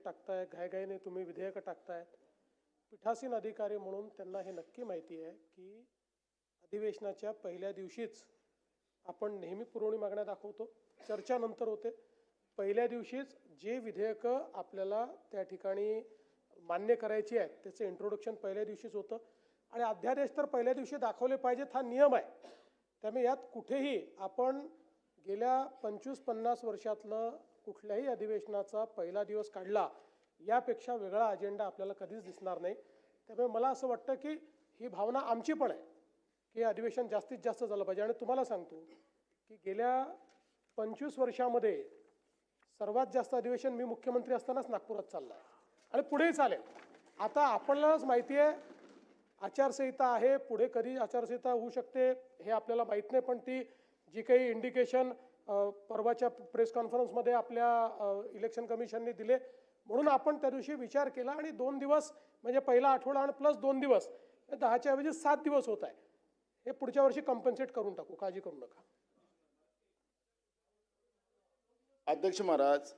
टाकताय, घाईघाईने तुम्ही विधेयकं टाकताय. पीठासीन अधिकारी म्हणून त्यांना हे नक्की माहिती आहे की अधिवेशनाच्या पहिल्या दिवशीच आपण नेहमी पुरवणी मागण्या दाखवतो, चर्चा नंतर होते. पहिल्या दिवशीच जे विधेयकं आपल्याला त्या ठिकाणी मान्य करायची आहेत त्याचं इंट्रोडक्शन पहिल्या दिवशीच होतं आणि अध्यादेश तर पहिल्या दिवशी दाखवले पाहिजेत हा नियम आहे. त्यामुळे यात कुठेही आपण गेल्या 25-50 वर्षातलं कुठल्याही अधिवेशनाचा पहिला दिवस काढला यापेक्षा वेगळा अजेंडा आपल्याला कधीच दिसणार नाही. त्यामुळे मला असं वाटतं की ही भावना आमची पण आहे की अधिवेशन जास्तीत जास्त झालं पाहिजे. आणि तुम्हाला सांगतो की गेल्या 25 वर्षामध्ये सर्वात जास्त अधिवेशन मी मुख्यमंत्री असतानाच नागपुरात चाललं आहे आणि पुढेही चालेल. आता आपल्यालाच माहिती आहे आचारसंहिता आहे, पुढे कधी आचारसंहिता होऊ शकते हे आपल्याला माहीत नाही, पण ती जी काही इंडिकेशन परवाच्या प्रेस कॉन्फरन्समध्ये आपल्या इलेक्शन कमिशनने दिले म्हणून आपण त्या दिवशी विचार केला आणि 2 दिवस म्हणजे पहिला आठवडा आणि प्लस 2 दिवस 10च्या ऐवजी 7 दिवस होत आहे. हे पुढच्या वर्षी कम्पन्सेट करून टाकू, काळजी करू नका. अध्यक्ष महाराज,